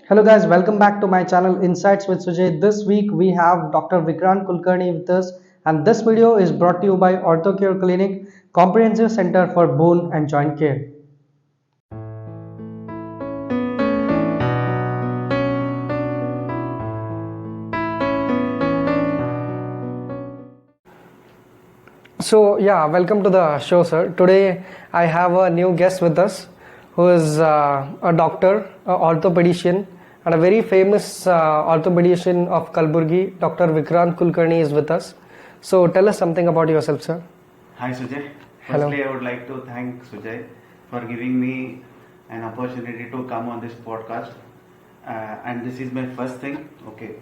Hello guys, welcome back to my channel Insights with Sujay. This week we have Dr. Vikrant Kulkarni with us, and this video is brought to you by Orthocare Clinic, Comprehensive Center for Bone and Joint Care. So yeah, welcome to the show, sir. Today I have a new guest with us who is a doctor, an orthopedician, and a very famous orthopedician of Kalburgi, Dr. Vikrant Kulkarni is with us. So tell us something about yourself, sir. Hi Sujay. Hello. Firstly, I would like to thank Sujay for giving me an opportunity to come on this podcast. And this is my first thing. Okay.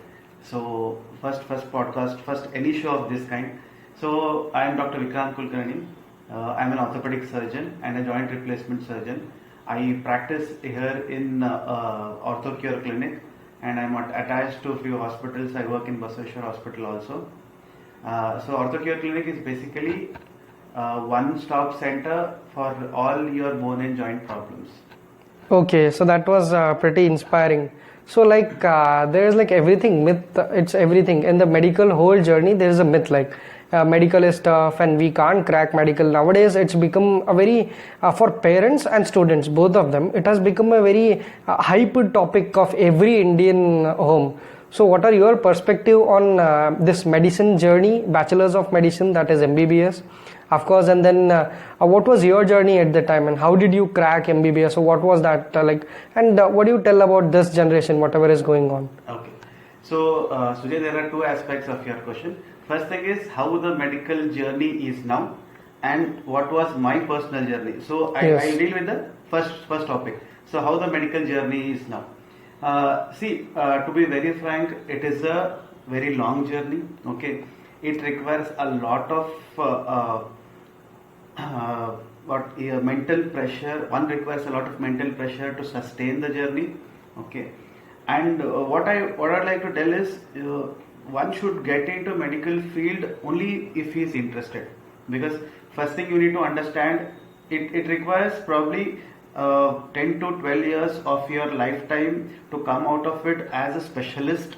So first podcast, first any show of this kind. So I am Dr. Vikrant Kulkarni. I am an orthopedic surgeon and a joint replacement surgeon. I practice here in Orthocare Clinic, and I am attached to a few hospitals. I work in Basaveshwar Hospital also. So Orthocare Clinic is basically one-stop center for all your bone and joint problems. Okay, so that was pretty inspiring. So like there is like everything myth, it's everything in the medical whole journey. There is a myth like medical is tough and we can't crack medical. Nowadays it's become a very for parents and students, both of them, it has become a very hyped topic of every Indian home. So what are your perspective on this medicine journey, bachelor's of medicine, that is MBBS of course, and then what was your journey at the time and how did you crack MBBS? So what was that like, and what do you tell about this generation, whatever is going on? Okay, so Sujay, there are two aspects of your question. First thing is how the medical journey is now and what was my personal journey. So I deal with the first topic. So how the medical journey is now. To be very frank, it is a very long journey. Okay, it requires a lot of mental pressure. One requires a lot of mental pressure to sustain the journey. Okay, and what I'd like to tell is one should get into medical field only if he is interested, because first thing you need to understand, it requires probably 10 to 12 years of your lifetime to come out of it as a specialist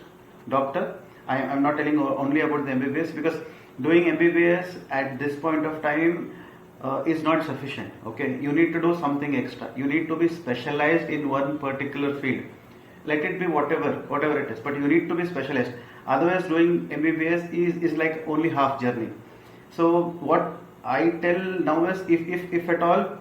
doctor. I'm not telling only about the MBBS, because doing MBBS at this point of time is not sufficient. Okay, you need to do something extra. You need to be specialized in one particular field. Let it be whatever it is, but you need to be specialized. Otherwise, doing MBBS is like only half journey. So what I tell now is, if at all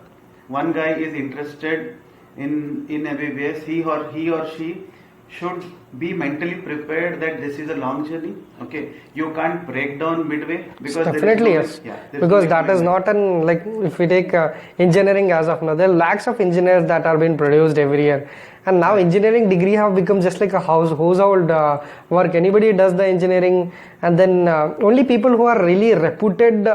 one guy is interested in MBBS, he or she should be mentally prepared that this is a long journey. Okay, you can't break down midway, because definitely yes, because that is not an, like if we take engineering as of now, there are lakhs of engineers that are being produced every year, and now engineering degree have become just like a household work. Anybody does the engineering, and then only people who are really reputed,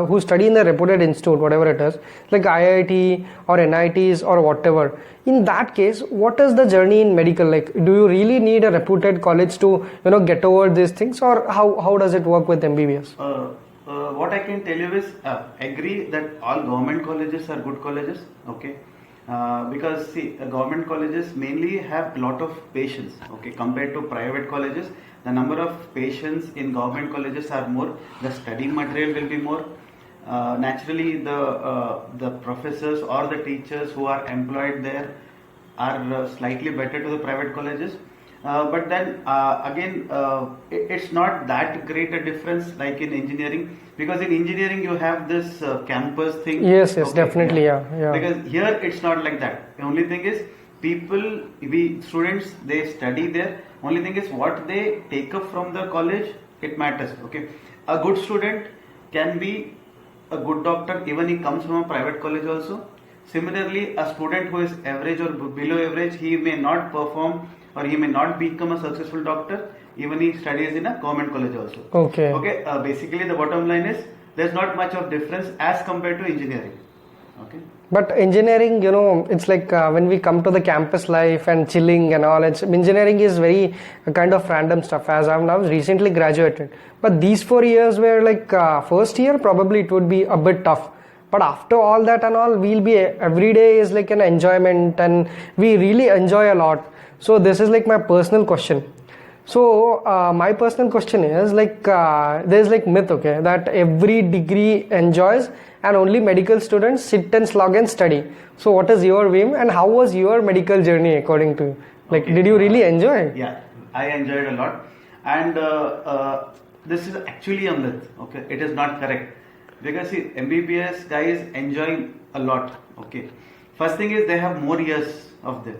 who study in the reputed institute, whatever it is, like IIT or NITs or whatever. In that case, what is the journey in medical? Like, do you really need a reputed college to get over these things, or how does it work with MBBS? What I can tell you is, agree that all government colleges are good colleges. Okay. Because see, government colleges mainly have a lot of patients. Okay, compared to private colleges, the number of patients in government colleges are more. The study material will be more. Naturally, the professors or the teachers who are employed there are slightly better to the private colleges. But then again, it's not that great a difference like in engineering, because in engineering you have this campus thing. Yes, okay, definitely, yeah. Because here it's not like that. The only thing is, students, they study there. Only thing is what they take up from the college, it matters. Okay, a good student can be a good doctor even he comes from a private college also. Similarly, a student who is average or below average, he may not perform or he may not become a successful doctor even he studies in a government college also. Okay. Basically the bottom line is, there's not much of difference as compared to engineering. Okay. But engineering, it's like when we come to the campus life and chilling and all, engineering is very kind of random stuff, as I've now recently graduated. But these 4 years were like first year, probably it would be a bit tough. But after all that and all, we'll be every day is like an enjoyment, and we really enjoy a lot. So this is like my personal question. So my personal question is like there's like myth, okay, that every degree enjoys and only medical students sit and slog and study. So what is your view and how was your medical journey according to you? Like Okay. did you really enjoy? Yeah, I enjoyed a lot, and this is actually a myth. Okay, it is not correct, because see, MBBS guys enjoy a lot. Okay, first thing is they have more years of this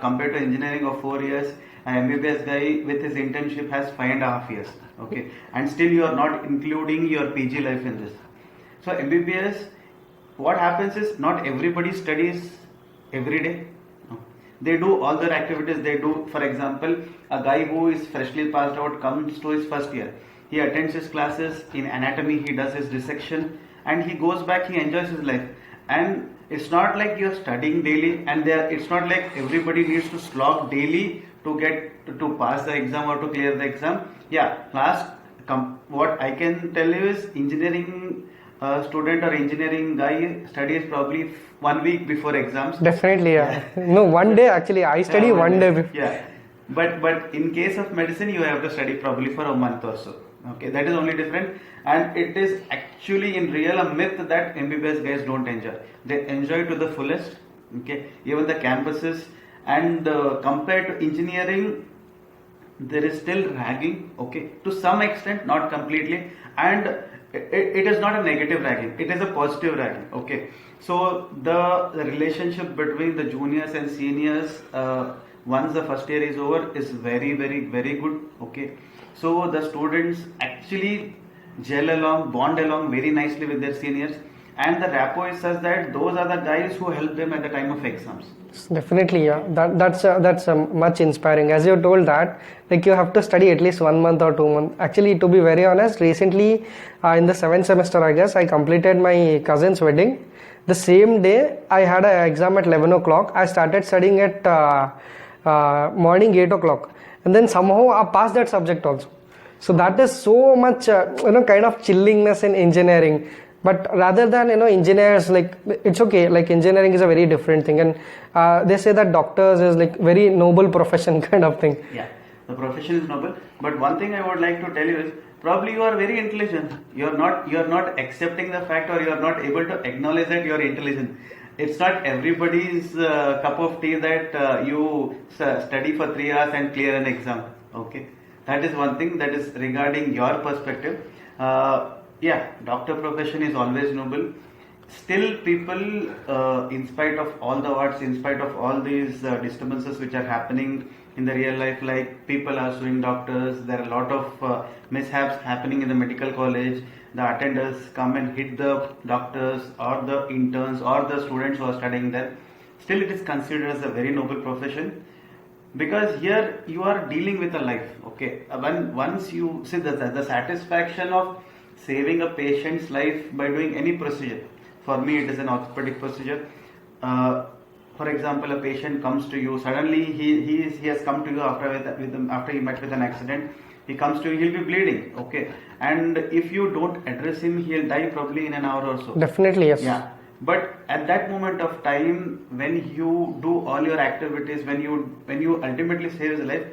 compared to engineering of 4 years. An MBBS guy with his internship has 5.5 years. Okay, and still you are not including your PG life in this. So MBBS, what happens is not everybody studies every day. No. They do all their activities. They do, for example, a guy who is freshly passed out comes to his first year. He attends his classes in anatomy. He does his dissection, and he goes back. He enjoys his life. And it's not like you're studying daily, and it's not like everybody needs to slog daily to get to pass the exam or to clear the exam. Yeah, what I can tell you is engineering student or engineering guy studies probably 1 week before exams. Definitely, yeah. No, one day actually. I study one day before. Yeah, but in case of medicine, you have to study probably for a month or so. Okay, that is only different, and it is actually in real a myth that MBBS guys don't enjoy. They enjoy to the fullest. Okay, even the campuses, and compared to engineering, there is still ragging. Okay, to some extent, not completely, and it is not a negative ragging, it is a positive ragging. Okay, so the relationship between the juniors and seniors once the first year is over is very very good. Okay, so the students actually gel along, bond along very nicely with their seniors, and the rapport is such that those are the guys who help them at the time of exams. Definitely, yeah. That's much inspiring. As you told that, like you have to study at least 1 month or 2 months. Actually, to be very honest, recently in the 7th semester, I guess I completed my cousin's wedding. The same day, I had an exam at 11 o'clock. I started studying at morning 8 o'clock, and then somehow I passed that subject also. So that is so much kind of chillingness in engineering. But rather than engineers, like it's okay, like engineering is a very different thing, and they say that doctors is like very noble profession kind of thing. Yeah, the profession is noble, but one thing I would like to tell you is probably you are very intelligent. You are not accepting the fact, or you are not able to acknowledge that you are intelligent. It's not everybody's cup of tea that you study for 3 hours and clear an exam. Okay, that is one thing that is regarding your perspective. Yeah, doctor profession is always noble. Still, people, in spite of all the arts, in spite of all these disturbances which are happening in the real life, like people are suing doctors, there are a lot of mishaps happening in the medical college. The attenders come and hit the doctors or the interns or the students who are studying there. Still, it is considered as a very noble profession, because here you are dealing with a life. Okay, once you see the satisfaction of saving a patient's life by doing any procedure. For me, it is an orthopedic procedure. For example, a patient comes to you, suddenly he has come to you after he met with an accident. He comes to you, he'll be bleeding. Okay, and if you don't address him, he'll die probably in an hour or so. Definitely, yes. Yeah, but at that moment of time, when you do all your activities, when you ultimately save his life,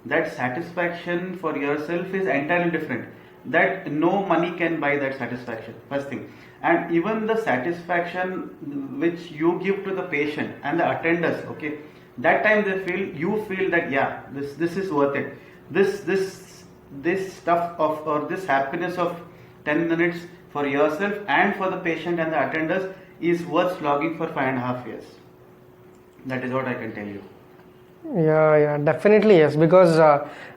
that satisfaction for yourself is entirely different. That no money can buy that satisfaction, first thing. And even the satisfaction which you give to the patient and the attenders, okay, that time you feel that yeah, this is worth it. This stuff of, or this happiness of 10 minutes for yourself and for the patient and the attenders is worth slogging for 5.5 years. That is what I can tell you. Yeah, definitely yes, because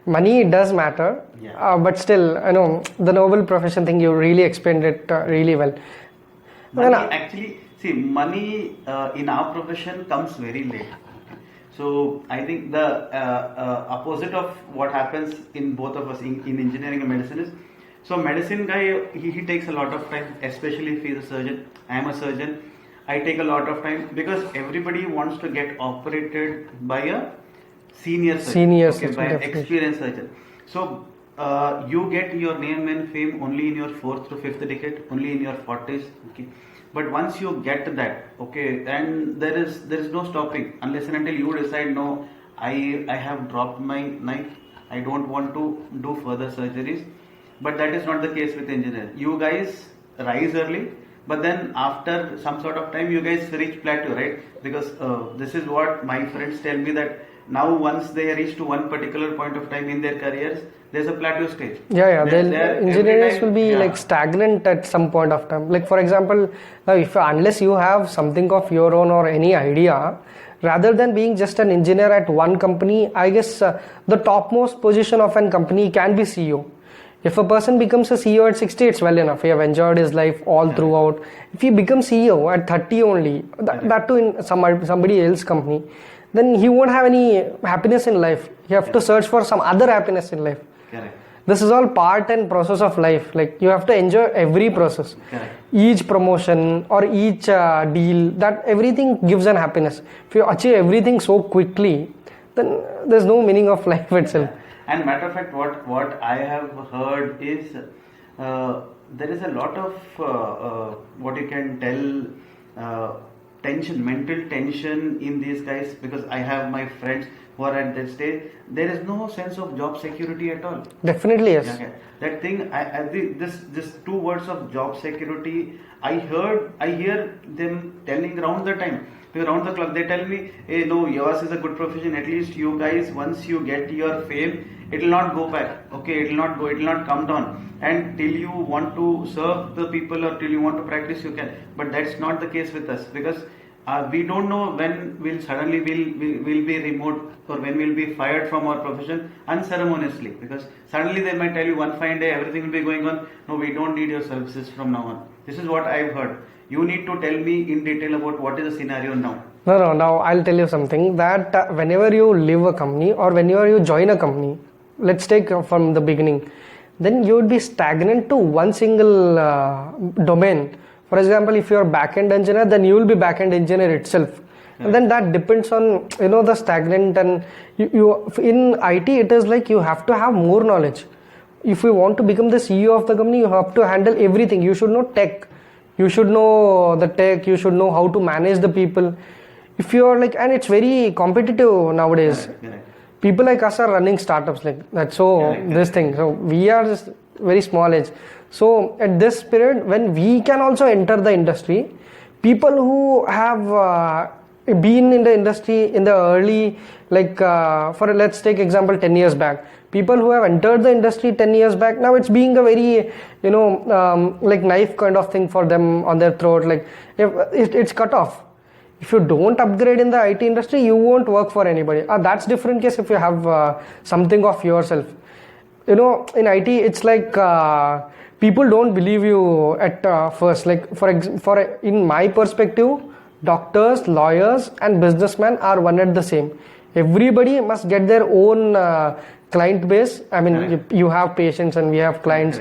money does matter, Yeah. but still, the noble profession thing, you really explained it really well. Money in our profession comes very late. So I think the opposite of what happens in both of us in engineering and medicine is, so medicine guy, he takes a lot of time, especially if he is a surgeon. I am a surgeon. I take a lot of time because everybody wants to get operated by a senior surgeon, by an experienced surgeon. So you get your name and fame only in your 4th to 5th decade, only in your 40s. Okay, but once you get that, okay, and there is no stopping unless and until you decide, no, I have dropped my knife. I don't want to do further surgeries. But that is not the case with engineers. You guys rise early, but then after some sort of time, you guys reach plateau, right? Because this is what my friends tell me, that now once they reach to one particular point of time in their careers, there's a plateau stage. Yeah. They're Engineers time, will be like stagnant at some point of time. Like for example, if unless you have something of your own or any idea, rather than being just an engineer at one company, I guess the topmost position of an company can be CEO. If a person becomes a CEO at 60, it's well enough. He have enjoyed his life all throughout. If he becomes CEO at 30 only, that too in somebody else's company, then he won't have any happiness in life. You have to search for some other happiness in life. Correct. This is all part and process of life. Like you have to enjoy every process. Correct. Each promotion or each deal, that everything gives an happiness. If you achieve everything so quickly, then there's no meaning of life itself. And matter of fact, what I have heard is there is a lot of what you can tell tension, mental tension in these guys, because I have my friends who are at that stage. There is no sense of job security at all. Definitely yes. Okay. That thing, this two words of job security, I hear them telling around the time. Around the clock, they tell me, hey, no, yours is a good profession. At least you guys, once you get your fame, it will not go back. Okay, it will not come down. And till you want to serve the people or till you want to practice, you can. But that's not the case with us, because we don't know when we'll suddenly will be removed or when we'll be fired from our profession unceremoniously. Because suddenly they might tell you one fine day everything will be going on. No, we don't need your services from now on. This is what I've heard. You need to tell me in detail about what is the scenario now. No, now I'll tell you something, that whenever you leave a company or whenever you join a company, let's take from the beginning, then you would be stagnant to one single domain. For example, if you're back-end engineer, then you will be back-end engineer itself. And then that depends on, the stagnant, and you in IT, it is like you have to have more knowledge. If you want to become the CEO of the company, you have to handle everything. You should know tech. You should know the tech. You should know how to manage the people. If you are like, and it's very competitive nowadays. Correct. People like us are running startups like that. So this thing. So we are just very small age. So at this period, when we can also enter the industry, people who have been in the industry in the early, like for let's take example 10 years back, people who have entered the industry 10 years back, now it's being a very like knife kind of thing for them on their throat, like if it's cut off. If you don't upgrade in the IT industry, you won't work for anybody. That's different case if you have something of yourself. In IT, it's like people don't believe you at first. Like for in my perspective, doctors, lawyers, and businessmen are one and the same. Everybody must get their own client base. I mean, you have patients and we have clients,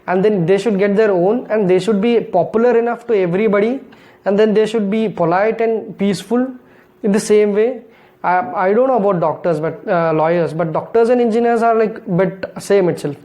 and then they should get their own, and they should be popular enough to everybody, and then they should be polite and peaceful in the same way. I don't know about doctors, but lawyers, but doctors and engineers are like but same itself.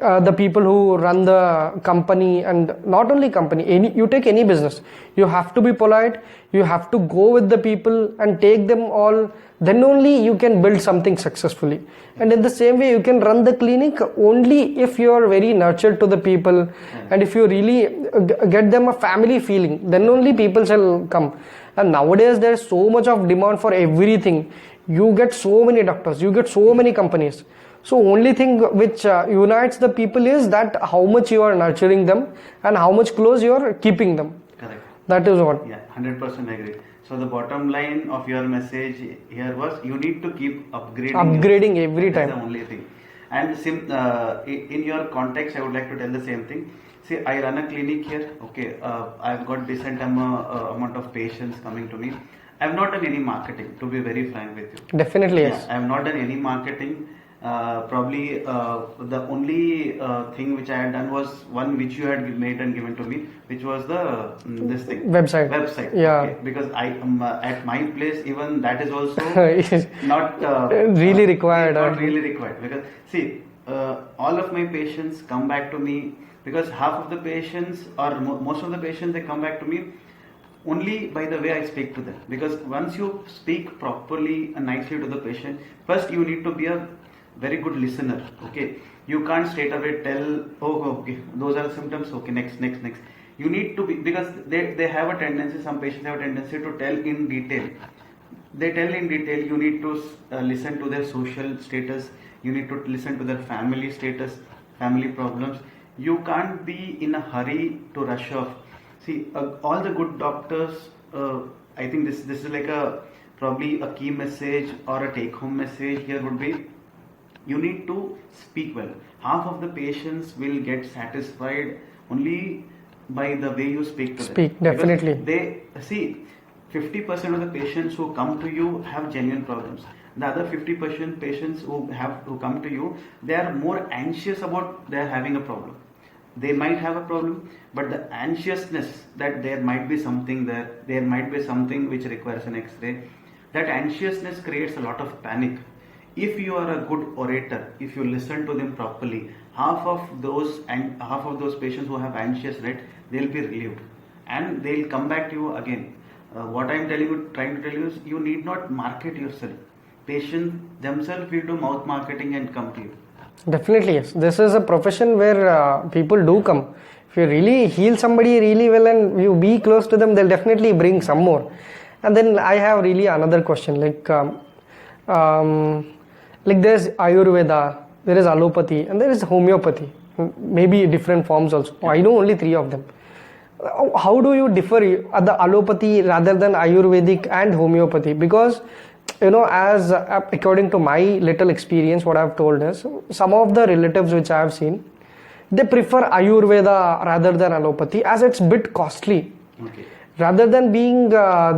The people who run the company, and not only company, you take any business, you have to be polite, you have to go with the people and take them all, then only you can build something successfully. And in the same way, you can run the clinic only if you are very nurtured to the people, and if you really get them a family feeling, then only people shall come. And nowadays there is so much of demand for everything. You get so many doctors, you get so many companies. So only thing which unites the people is that how much you are nurturing them and how much close you are keeping them. Correct. That is what. Yeah, 100% agree. So the bottom line of your message here was you need to keep upgrading every time. That's the only thing. And in your context, I would like to tell the same thing. See, I run a clinic here. Okay, I've got decent amount of patients coming to me. I have not done any marketing, to be very frank with you. Definitely yes. I have not done any marketing. Probably the only thing which I had done was one which you had made and given to me, which was the this thing website. Yeah. Okay. Because I at my place even that is also not really required. Not really required, because see, all of my patients come back to me, because half of the patients or most of the patients, they come back to me only by the way I speak to them. Because once you speak properly and nicely to the patient, first you need to be a very good listener. Okay, you can't straight away tell, oh, okay, those are the symptoms. Okay, next. You need to be, because they have a tendency. Some patients have a tendency to tell in detail. They tell in detail. You need to listen to their social status. You need to listen to their family status, family problems. You can't be in a hurry to rush off. See, all the good doctors, I think this is like probably a key message or a take home message here would be, you need to speak well. Half of the patients will get satisfied only by the way you speak to them. Speak, definitely. Because they see, 50% of the patients who come to you have genuine problems. The other 50% patients who come to you, they are more anxious about they are having a problem. They might have a problem, but the anxiousness that there might be something there might be something which requires an X-ray, that anxiousness creates a lot of panic. If you are a good orator, if you listen to them properly, half of those patients who have anxious, right, they'll be relieved and they'll come back to you again. What I'm trying to tell you is, you need not market yourself. Patients themselves will do mouth marketing and come to you. Definitely, yes. This is a profession where people do come. If you really heal somebody really well and you be close to them, they'll definitely bring some more. And then I have really another question, like there's Ayurveda, there is allopathy, and there is homeopathy. Maybe different forms also. I know only 3 of them. How do you differ the allopathy rather than Ayurvedic and homeopathy? Because as according to my little experience, what I've told is, some of the relatives which I have seen, they prefer Ayurveda rather than allopathy, as it's bit costly. Okay. Rather than being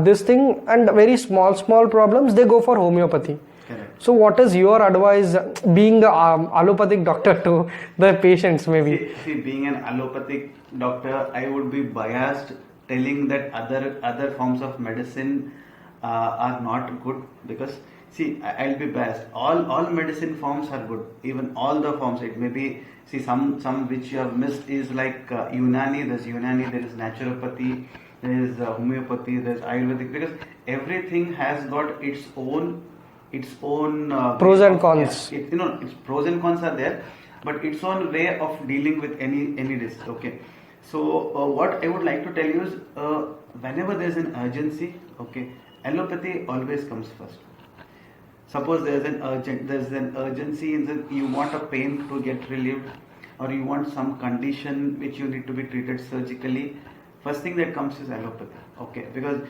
this thing and very small problems, they go for homeopathy. Correct. So what is your advice, being the allopathic doctor, to the patients maybe? See, being an allopathic doctor, I would be biased telling that other forms of medicine are not good, because see, I'll be biased. All medicine forms are good. Even all the forms, it may be, see, some which you have missed is like Unani. There's Unani, there is naturopathy, there is homeopathy, there's Ayurvedic, because everything has got its own pros and cons. Yeah, its pros and cons are there, but its own way of dealing with any disease. Okay, so what I would like to tell you is, whenever there's an urgency, okay, allopathy always comes first. Suppose there's an urgency in that you want a pain to get relieved, or you want some condition which you need to be treated surgically. First thing that comes is allopathy. Okay, because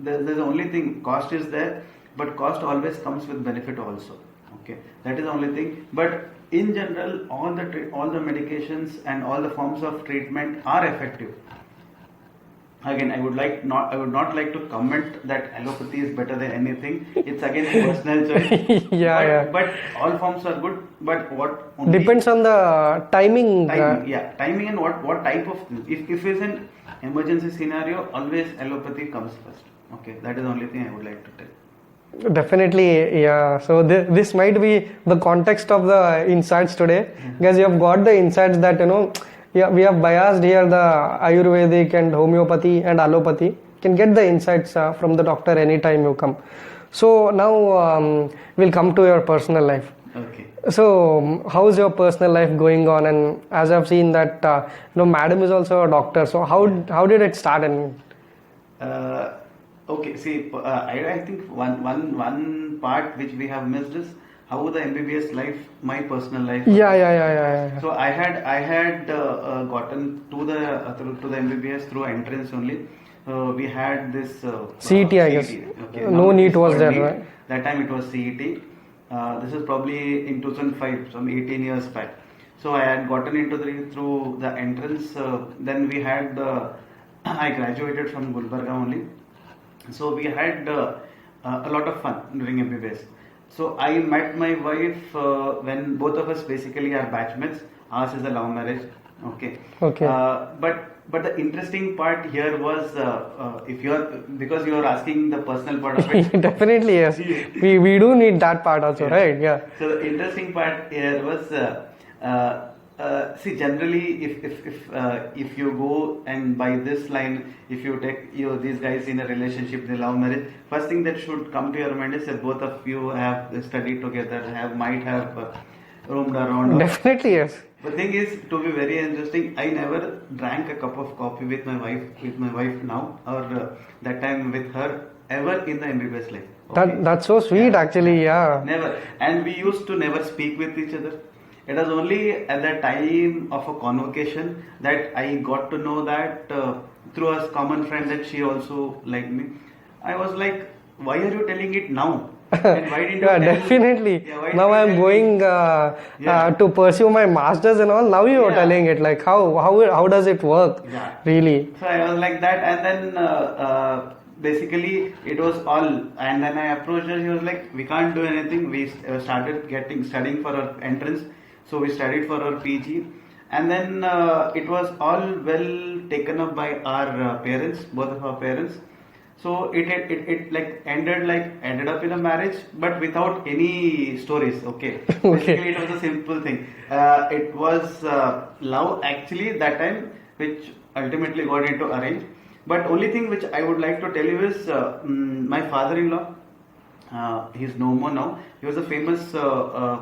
there's the only thing, cost is there, but cost always comes with benefit also. Okay, that is the only thing. But in general, all the medications and all the forms of treatment are effective. Again, I would not like to comment that allopathy is better than anything. It's again personal choice. But all forms are good. But what only depends on the timing. Timing and what type of, if it's an emergency scenario, always allopathy comes first. Okay, that is the only thing I would like to tell. Definitely, yeah. So this might be the context of the insights today, because you have got the insights that we have biased here the Ayurvedic and homeopathy and allopathy. You can get the insights from the doctor anytime you come. So now we'll come to your personal life. Okay. So how's your personal life going on? And as I've seen that madam is also a doctor. So how did it start? And okay, see, I think one part which we have missed is how the MBBS life, my personal life. Yeah. So I had gotten to the MBBS through entrance only. We had this CET, I guess. Okay. No NEET was there, right? That time it was CET. This is probably in 2005, some 18 years back. So I had gotten into through the entrance. Then we had I graduated from Gulbarga only. So we had a lot of fun during MBBS. So I met my wife when both of us basically are batchmates. Ours is a love marriage. Okay. But the interesting part here was, because you are asking the personal part of it. Definitely, yes. We do need that part also, right? Yeah. So the interesting part here was See, generally, if you go and by this line, if you take these guys in a relationship, they love marriage. First thing that should come to your mind is that both of you have studied together, might have roamed around. Definitely, yes. The thing is, to be very interesting, I never drank a cup of coffee with my wife now, or that time with her ever in the MBBS life. Okay? That's so sweet, actually. Yeah. Never. And we used to never speak with each other. It was only at the time of a convocation that I got to know that through a common friend that she also liked me. I was like, why are you telling it now? And why didn't you Yeah, tell- definitely. Yeah, why Now didn't you I'm tell me? going to pursue my masters and all. Now you're Yeah. telling it, like how does it work? Yeah. Really? So I was like that, and then basically it was all. And then I approached her. She was like, "We can't do anything." We started studying for our entrance, so we studied for our PG, and then it was all well taken up by our parents, both of our parents. So it like ended up in a marriage, but without any stories. Okay, basically it was a simple thing. It was love actually that time, which ultimately got into arranged. But only thing which I would like to tell you is my father-in-law. He's no more now. He was a famous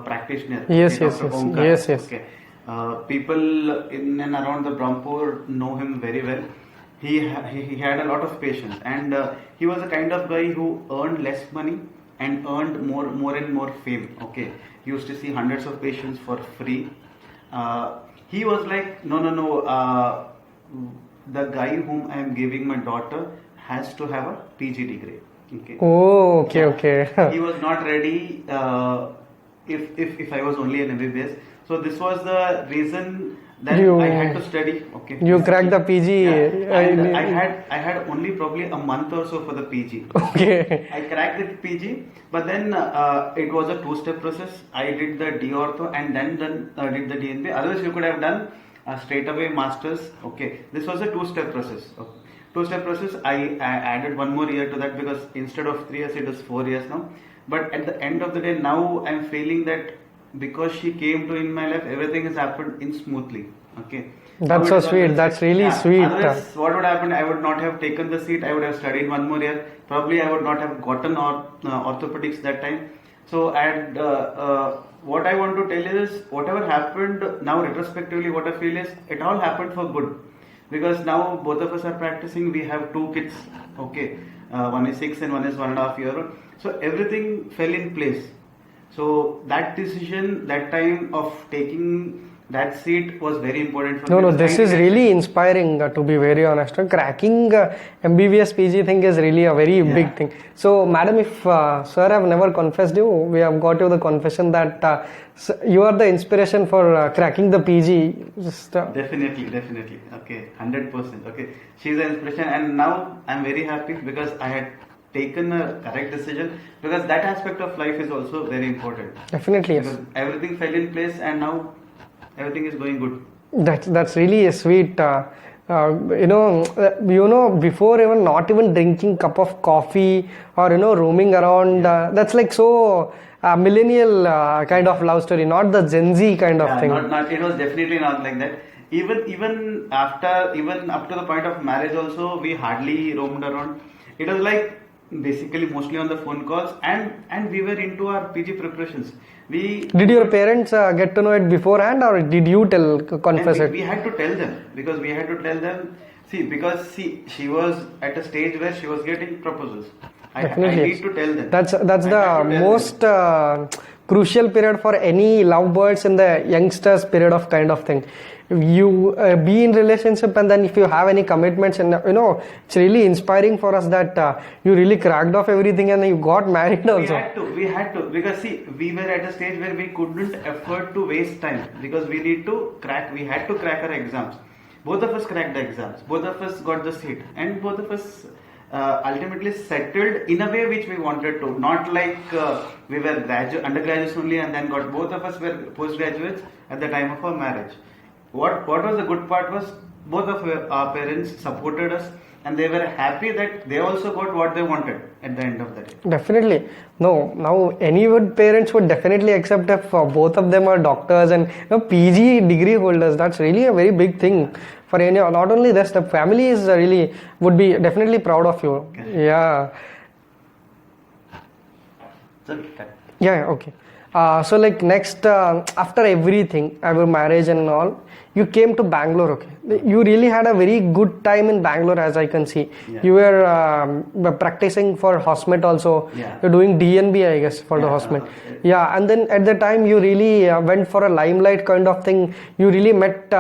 practitioner. Yes, okay, yes, Dr. yes. Omkar. Yes, yes. Okay. People in and around the Brahmpur know him very well. He had a lot of patience, and he was a kind of guy who earned less money and earned more and more fame. Okay, he used to see hundreds of patients for free. He was like, no. The guy whom I am giving my daughter has to have a PG degree. Okay. Oh, okay, okay. He was not ready. If I was only an MBBS, so this was the reason that You- I had to study. Okay. You cracked the PG. Yeah. And I had only probably a month or so for the PG. Okay. I cracked the PG, but then it was a two-step process. I did the D ortho and then did the DNP. Otherwise, you could have done straight away masters. Okay, this was a two-step process. Okay. Two-step process. I added one more year to that because instead of 3 years, it is 4 years now. But at the end of the day, now I'm feeling that because she came to in my life, everything has happened in smoothly. Okay. That's so sweet. That's really sweet. Otherwise, what would happen? I would not have taken the seat. I would have studied one more year. Probably, I would not have gotten orthopedics that time. So, what I want to tell you is, whatever happened now, retrospectively, what I feel is, it all happened for good. Because now both of us are practicing. We have 2 kids. Okay, one is 6 and one is 1.5 year old. So everything fell in place. So that decision, that time of taking that seat was very important for me. No, this is really inspiring, to be very honest. Cracking MBBS PG thing is really a very big thing. So, madam, if sir have never confessed you, we have got you the confession that you are the inspiration for cracking the PG. Just, Definitely. Okay, 100%. Okay, she's an inspiration, and now I'm very happy because I had taken a correct decision, because that aspect of life is also very important. Definitely, yes. Because everything fell in place, and now everything is going good. That's really a sweet. Before even not even drinking cup of coffee or roaming around. That's like so millennial kind of love story, not the Gen Z kind of thing. Not it was definitely not like that. Even up to the point of marriage also, we hardly roamed around. It was like basically mostly on the phone calls, and we were into our PG preparations. Did your parents get to know it beforehand, or did you confess it? We had to tell them, because we had to tell them. See, she was at a stage where she was getting proposals. I need to tell them. That's the most crucial period for any lovebirds in the youngsters period of kind of thing. You be in relationship, and then if you have any commitments, and it's really inspiring for us that you really cracked off everything and you got married also. We had to, because see, we were at a stage where we couldn't afford to waste time, because we had to crack our exams. Both of us cracked the exams, both of us got the seat, and both of us ultimately settled in a way which we wanted to. Not like we were undergraduates only, and then both of us were postgraduates at the time of our marriage. What was the good part was, both of our parents supported us. and they were happy that they also got what they wanted at the end of the day. Definitely. No, now any parents would definitely accept if both of them are doctors and PG degree holders. That's really a very big thing for any. Not only this, the family is really would be definitely proud of you. Okay. Yeah. So, Yeah, okay. So like next, after everything, our marriage and all, you came to Bangalore, okay. You really had a very good time in Bangalore, as I can see. Yeah. You were practicing for Hosmet also. Yeah. You're doing DNB, I guess, for the Hosmet. Okay. Yeah, and then at the time you really went for a limelight kind of thing. You really met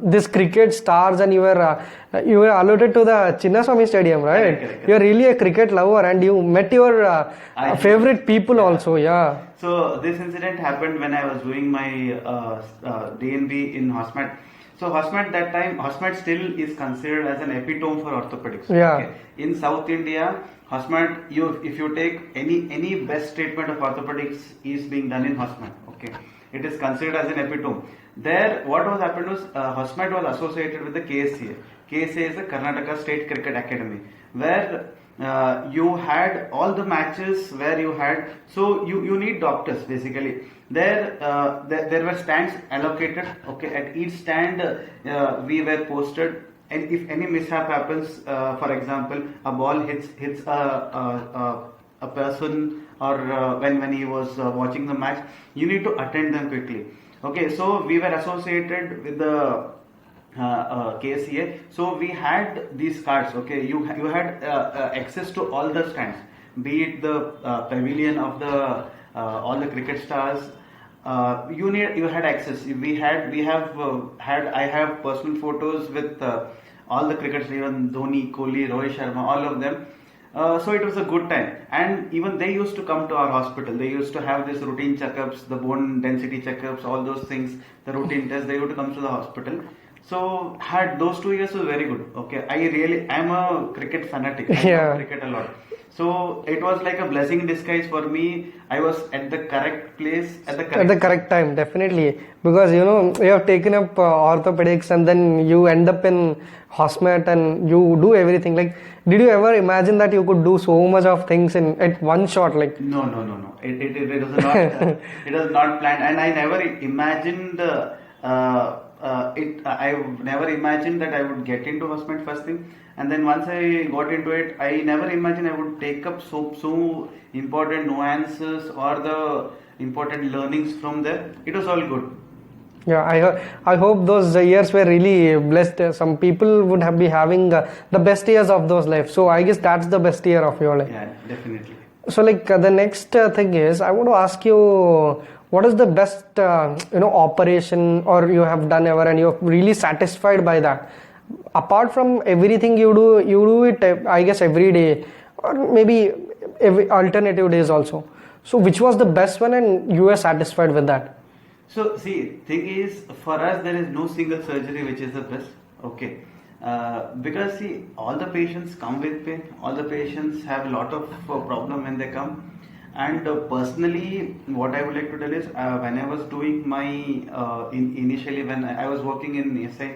this cricket stars, and you were alluded to the Chinnaswamy Stadium, right? Correct. You're really a cricket lover, and you met your favorite people also, yeah. So this incident happened when I was doing my DNB in Hosmet. So Hosmet that time, Hosmet still is considered as an epitome for orthopedics. Yeah. Okay. In South India, Hosmet, if you take any best treatment of orthopedics is being done in Hosmet. Okay. It is considered as an epitome. There, what was happened was Hosmet was associated with the KSCA. KSCA is the Karnataka State Cricket Academy, where you had all the matches where you had, so you need doctors basically. There were stands allocated. Okay, at each stand we were posted, and if any mishap happens, for example, a ball hits a person, or when he was watching the match, you need to attend them quickly. Okay, so we were associated with the KSCA, so we had these cards. Okay, you had access to all the stands, be it the pavilion of the all the cricket stars. You had access. I have personal photos with all the cricketers, even Dhoni, Kohli, Rohit Sharma, all of them. So it was a good time, and even they used to come to our hospital. They used to have this routine checkups, the bone density checkups, all those things, the routine tests. They used to come to the hospital. So had those 2 years was very good. Okay, I'm a cricket fanatic. I love cricket a lot. So it was like a blessing in disguise for me. I was at the correct place at the correct time, definitely, because you have taken up orthopedics, and then you end up in Hosmet, and you do everything. Like, did you ever imagine that you could do so much of things at one shot? Like, no. It was not. It was not planned, and I never imagined. I never imagined that I would get into Hosmet first thing, and then once I got into it, I never imagined I would take up so important nuances or the important learnings from there. It was all good. Yeah, I hope those years were really blessed. Some people would be having the best years of those lives. So I guess that's the best year of your life. Yeah, definitely. So like the next thing is, I want to ask you, what is the best operation or you have done ever, and you're really satisfied by that? Apart from everything you do it, I guess, every day, or maybe every alternative days also. So which was the best one, and you were satisfied with that? So see, thing is, for us there is no single surgery which is the best. Okay. Because see, all the patients come with pain. All the patients have a lot of problem when they come. And personally, what I would like to tell is, when I was doing my initially when I was working in SA,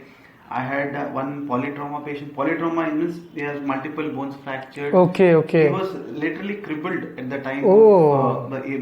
I had one polytrauma patient. Polytrauma means he has multiple bones fractured. Okay. He was literally crippled at the time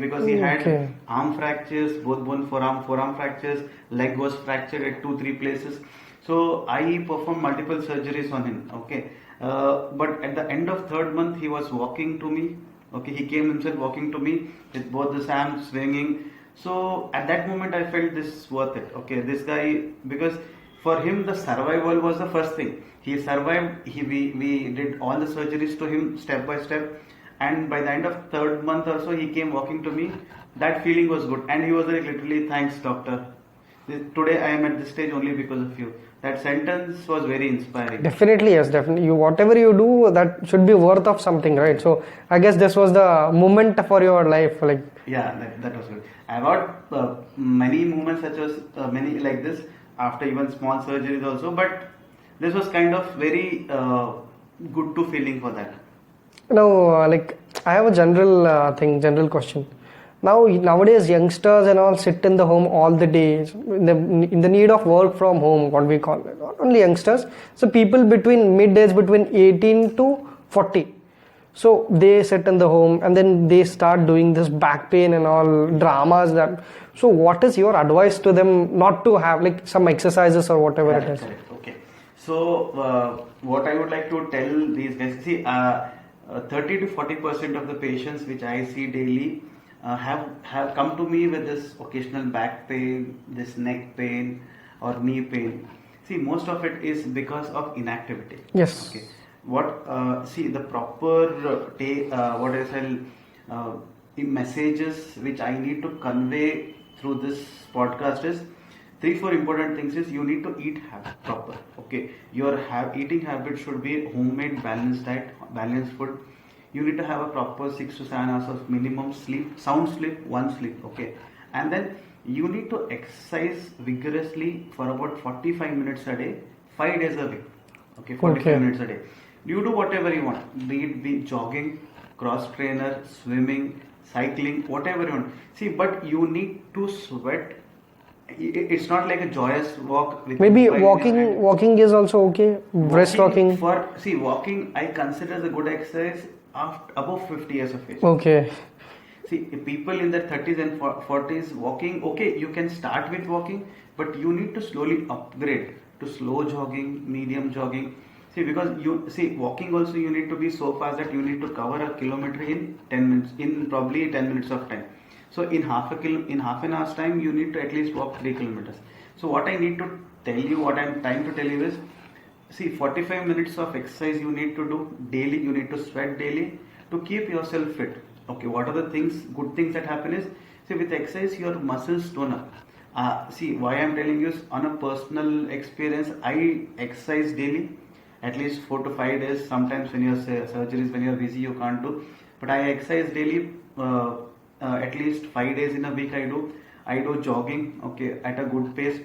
because he had arm fractures, both forearm fractures, leg was fractured at 2-3 places. So I performed multiple surgeries on him. Okay, but at the end of 3rd month, he was walking to me. Okay, he came himself walking to me with both the arms swinging. So at that moment, I felt this is worth it. Okay, this guy, because for him the survival was the first thing. He survived. We did all the surgeries to him step by step, and by the end of 3rd month or so, he came walking to me. That feeling was good, and he was like, literally, thanks doctor. Today I am at this stage only because of you. That sentence was very inspiring. Definitely, yes, definitely. Whatever you do, that should be worth of something, right? So I guess this was the moment for your life, like. Yeah, that was good. I got many moments such as many like this after even small surgeries also, but this was kind of very good to feeling for that. Now, like, I have a general question. Now nowadays youngsters and all sit in the home all the day, in the need of work from home, what we call it. Not only youngsters, so people between mid-age, between 18 to 40. So they sit in the home and then they start doing this back pain and all dramas. That so what is your advice to them not to have like some exercises or whatever Correct, it is? correct. Okay. So what I would like to tell these guys, see, 30 to 40% of the patients which I see daily have come to me with this occasional back pain, this neck pain or knee pain. See, most of it is because of inactivity. Yes. Okay. What see the proper what I say the messages which I need to convey through this podcast is 3-4 important things. Is you need to eat proper. Okay, your eating habit should be homemade balanced diet, balanced food. You need to have a proper 6 to 7 hours of minimum sleep, sound sleep, one sleep. Okay, and then you need to exercise vigorously for about 45 minutes a day, 5 days a week. Okay, 45 minutes a day. You do whatever you want, be jogging, cross trainer, swimming, cycling, whatever you want. See, but you need to sweat. It's not like a joyous walk. With Maybe walking is also okay. Breast walking. Walking I consider as a good exercise after above 50 years of age. Okay. See, people in their 30s and 40s walking, okay, you can start with walking, but you need to slowly upgrade to slow jogging, medium jogging. See, because walking also you need to be so fast that you need to cover a kilometer in 10 minutes, in probably 10 minutes of time. So in half an hour's time, you need to at least walk 3 kilometers. So what I need to tell you, what I'm trying to tell you is, see, 45 minutes of exercise you need to do daily. You need to sweat daily to keep yourself fit. Okay, what are the good things that happen is, see, with exercise your muscles tone up. See, why I'm telling you is on a personal experience. I exercise daily, at least 4 to 5 days. Sometimes when your surgeries, when you're busy, you can't do. But I exercise daily. At least 5 days in a week I do jogging, okay, at a good pace.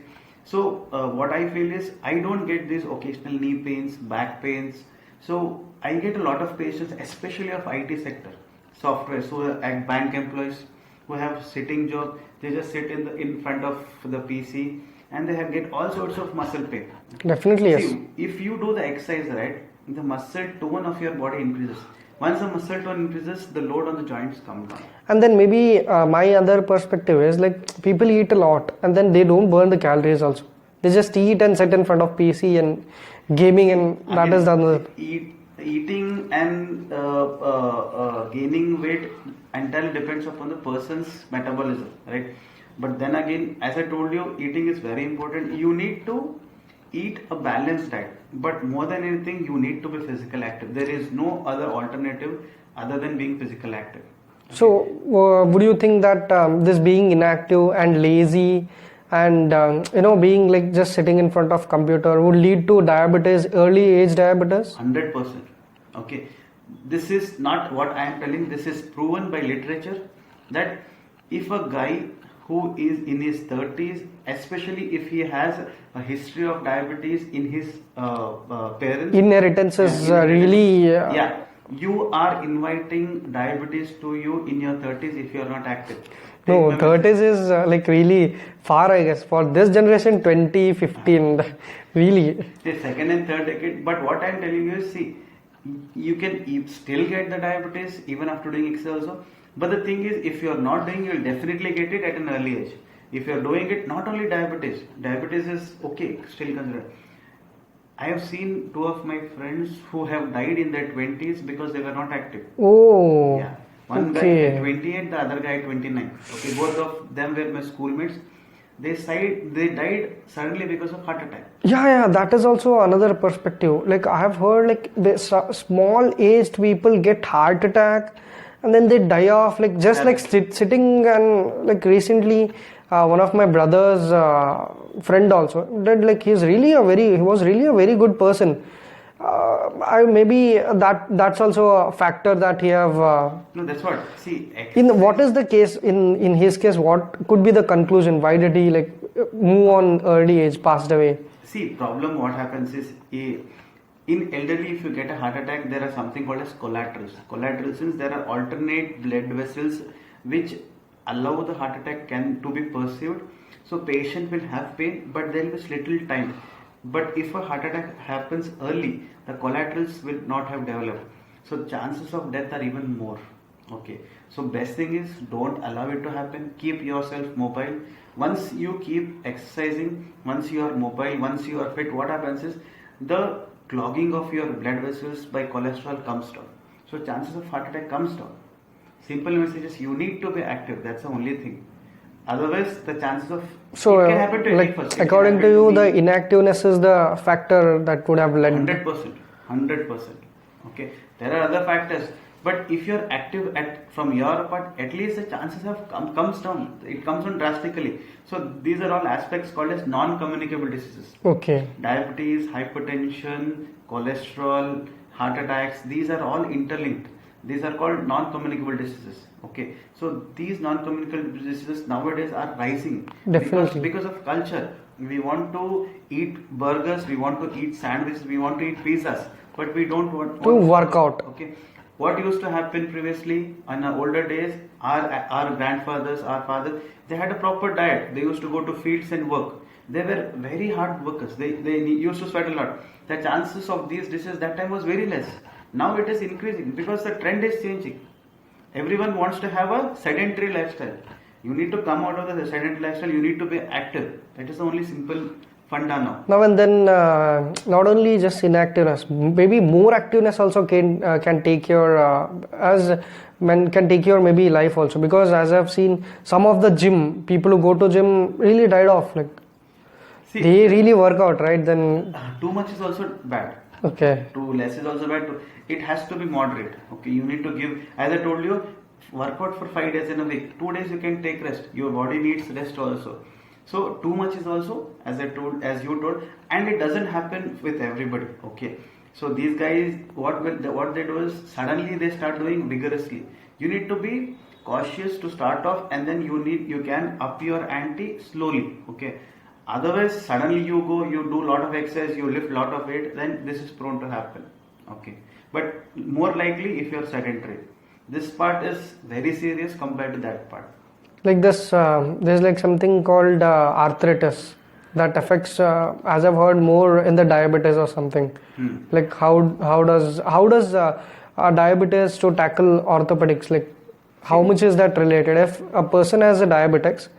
So what I feel is I don't get these occasional knee pains, back pains. So I get a lot of patients, especially of IT sector, software, so at bank employees who have sitting job, they just sit in front of the PC and they get all sorts of muscle pain. Definitely, yes. See, if you do the exercise right, the muscle tone of your body increases. Once the muscle tone increases, the load on the joints comes down. And then maybe my other perspective is like people eat a lot and then they don't burn the calories also. They just eat and sit in front of PC and gaming, and that is the other. Eating and gaining weight entirely depends upon the person's metabolism, right? But then again, as I told you, eating is very important. You need to eat a balanced diet, but more than anything you need to be physical active. There is no other alternative other than being physical active. Okay? So would you think that this being inactive and lazy and being like just sitting in front of computer would lead to diabetes, early age diabetes? 100%. Okay, this is not what I am telling, this is proven by literature that if a guy who is in his 30s, especially if he has a history of diabetes in his parents, inheritance is really yeah, you are inviting diabetes to you in your 30s if you are not active. No, 30s is like really far, I guess. For this generation, 20, 15, really. The second and third decade. But what I am telling you is, see, you can still get the diabetes even after doing exercise also. But the thing is, if you are not doing, you will definitely get it at an early age. If you are doing it, not only diabetes is okay, still considered. I have seen 2 of my friends who have died in their 20s because they were not active. Oh, yeah. One guy at 28, the other guy at 29. Okay, both of them were my schoolmates. They died suddenly because of heart attack. Yeah, that is also another perspective. Like I have heard, like the small aged people get heart attack, and then they die off. Like just like sitting, and like recently, one of my brother's friend also did. Like he was really a very good person. That's also a factor that he have. No, that's what. See, what is the case in his case? What could be the conclusion? Why did he like move on early age, passed away? See, problem. What happens is in elderly, if you get a heart attack, there are something called as collaterals. Collaterals means there are alternate blood vessels which allow the heart attack can to be perceived. So patient will have pain, but there will be little time. But if a heart attack happens early, the collaterals will not have developed. So chances of death are even more. Okay. So best thing is don't allow it to happen. Keep yourself mobile. Once you keep exercising, once you are mobile, once you are fit, what happens is the clogging of your blood vessels by cholesterol comes down. So chances of heart attack comes down. Simple message is you need to be active. That's the only thing. Otherwise, the chances of So, it can happen to any like person. according to you, the inactiveness is the factor that would have led. 100%, 100%. Okay, there are other factors, but if you're active from your part, at least the chances of comes down. It comes down drastically. So these are all aspects called as non-communicable diseases. Okay. Diabetes, hypertension, cholesterol, heart attacks. These are all interlinked. These are called non-communicable diseases. Okay, so these non-communicable diseases nowadays are rising. Definitely. Because of culture. We want to eat burgers, we want to eat sandwiches, we want to eat pizzas, but we don't want To work out. Okay, what used to happen previously in the older days, our grandfathers, our fathers, they had a proper diet. They used to go to fields and work. They were very hard workers. They used to sweat a lot. The chances of these diseases that time was very less. Now it is increasing because the trend is changing. Everyone wants to have a sedentary lifestyle. You need to come out of the sedentary lifestyle. You need to be active. That is the only simple funda now. Now and then, not only just inactiveness, maybe more activeness also can take your can take your maybe life also, because as I've seen some of the gym people who go to gym really died off, like See, they really work out, right? Then too much is also bad. okay, Too less is also bad. It has to be moderate. Okay, you need to give, as I told you, work out for 5 days in a week. 2 days you can take rest. Your body needs rest also. So too much is also, as you told, and it doesn't happen with everybody. Okay, so these guys, what they do is suddenly they start doing vigorously. You need to be cautious to start off, and then you can up your ante slowly. Okay, otherwise suddenly you do a lot of exercise, you lift a lot of weight, then this is prone to happen. Okay, but more likely if you are sedentary, this part is very serious compared to that part. like this there's like something called arthritis that affects, as I've heard, more in the diabetes or something. Like how does diabetes to tackle orthopedics, like how much is that related? If a person has a diabetics,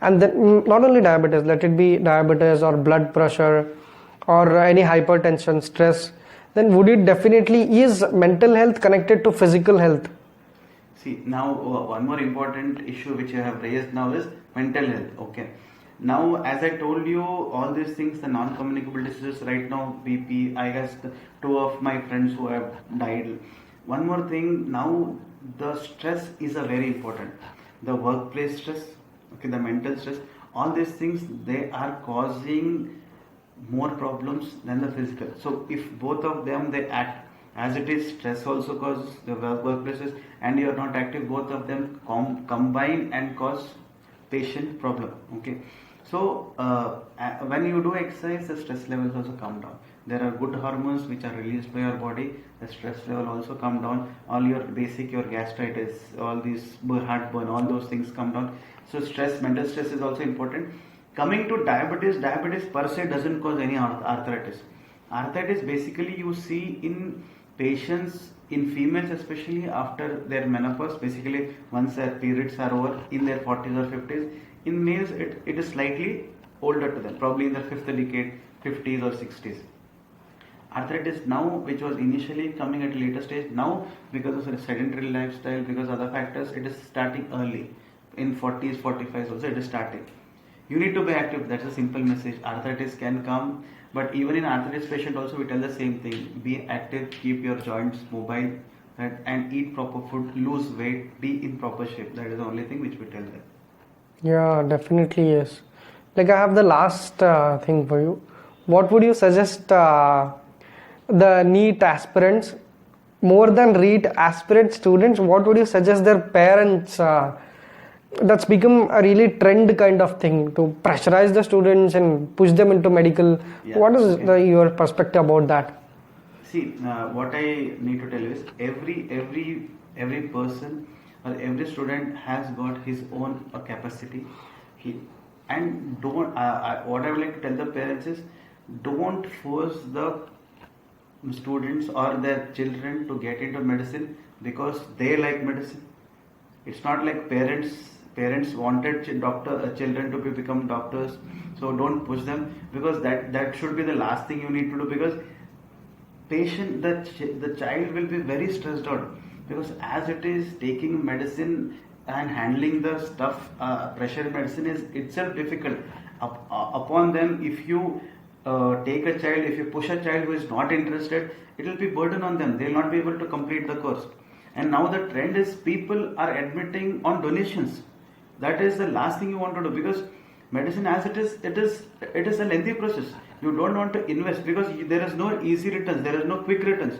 and then not only diabetes, let it be diabetes or blood pressure or any hypertension, stress, then would it definitely, is mental health connected to physical health? See, now one more important issue which you have raised now is mental health. Okay, now as I told you, all these things, the non-communicable diseases right now, BP, I guess two of my friends who have died. One more thing, now the stress is a very important. The workplace stress, okay, the mental stress, all these things, they are causing more problems than the physical. So if both of them they act, as it is, stress also causes the workplaces, and you are not active, both of them combine and cause patient problem. Okay, so when you do exercise, the stress levels also come down. There are good hormones which are released by your body. The stress level also come down. All your gastritis, all these heartburn, all those things come down. So mental stress is also important. Coming to diabetes per se doesn't cause any arthritis. Arthritis basically you see in patients, in females especially after their menopause, basically once their periods are over in their 40s or 50s. In males it is slightly older to them, probably in their 5th decade, 50s or 60s. Arthritis now, which was initially coming at a later stage, now because of a sedentary lifestyle, because other factors, it is starting early. In 40s, 45s also it is starting. You need to be active. That's a simple message. Arthritis can come, but even in arthritis patient also we tell the same thing. Be active, keep your joints mobile, right? And eat proper food, lose weight, be in proper shape. That is the only thing which we tell them. Yeah, definitely yes. Like I have the last thing for you. What would you suggest the NEET aspirants, more than NEET aspirant students, what would you suggest their parents? That's become a really trend kind of thing to pressurize the students and push them into medical. Yeah, what is your perspective about that? See, what I need to tell you is every person or every student has got his own capacity. And don't what I would like to tell the parents is, don't force the students or their children to get into medicine because they like medicine. It's not like parents wanted children to become doctors, so don't push them, because that should be the last thing you need to do, because the child will be very stressed out, because as it is taking medicine and handling the stuff, pressure medicine is itself difficult upon them. If you take a child, if you push a child who is not interested, it will be burden on them. They will not be able to complete the course. And now the trend is people are admitting on donations. That is the last thing you want to do, because medicine as it is a lengthy process. You don't want to invest, because there is no easy returns, there is no quick returns.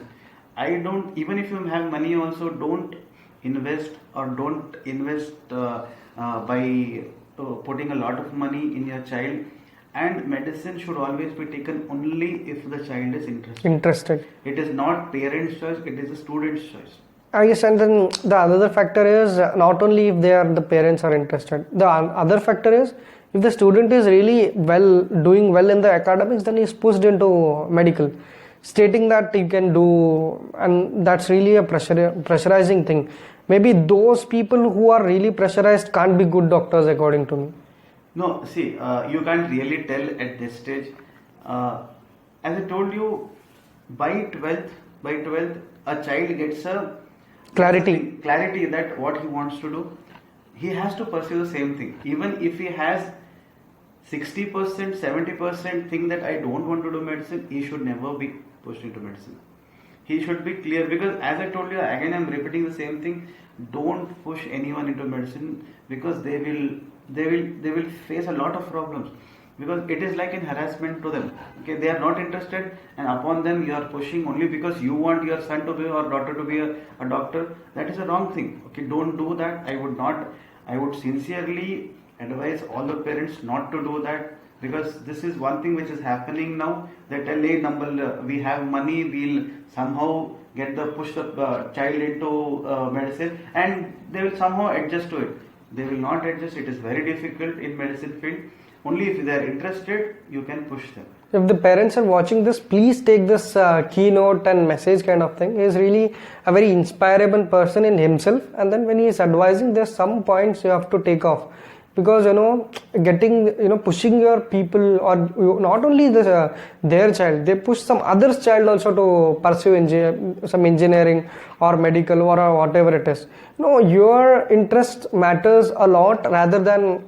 Even if you have money also, don't invest by putting a lot of money in your child. And medicine should always be taken only if the child is interested. It is not parents' choice, it is the student's choice. Yes, and then the other factor is not only if the parents are interested. The other factor is, if the student is really doing well in the academics, then he is pushed into medical, stating that he can do, and that's really a pressurizing thing. Maybe those people who are really pressurized can't be good doctors, according to me. No, see, you can't really tell at this stage. As I told you, by 12th, a child gets a clarity that what he wants to do. He has to pursue the same thing. Even if he has 60%, 70% think that I don't want to do medicine, he should never be pushed into medicine. He should be clear, because as I told you, again I'm repeating the same thing. Don't push anyone into medicine, because they will face a lot of problems, because it is like an harassment to them. Okay, they are not interested, and upon them you are pushing only because you want your son to be or daughter to be a doctor. That is a wrong thing. Okay, don't do that. I would sincerely advise all the parents not to do that, because this is one thing which is happening now. They tell, hey, we have money, we'll somehow push the child into medicine, and they will somehow adjust to it. They will not adjust. It is very difficult in medicine field. Only if they are interested, you can push them. If the parents are watching this, please take this keynote and message kind of thing. He is really a very inspirable person in himself, and then when he is advising, there's some points you have to take off, because pushing your people, or not only their child, they push some other's child also to pursue some engineering or medical or whatever it is. Your interest matters a lot, rather than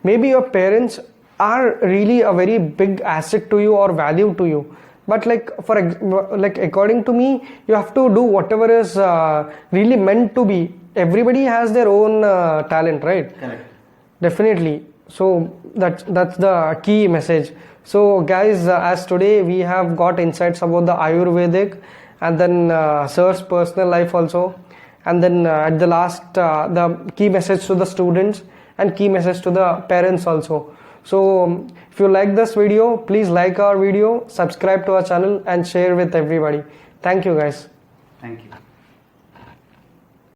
maybe your parents are really a very big asset to you or value to you, but according to me, you have to do whatever is really meant to be. Everybody has their own talent, right? Correct. Definitely. So that's the key message. So guys, as today we have got insights about the Ayurvedic, and then sir's personal life also, and then at the last the key message to the students and key message to the parents also. So if you like this video, please like our video, subscribe to our channel, and share with everybody. Thank you guys. Thank you.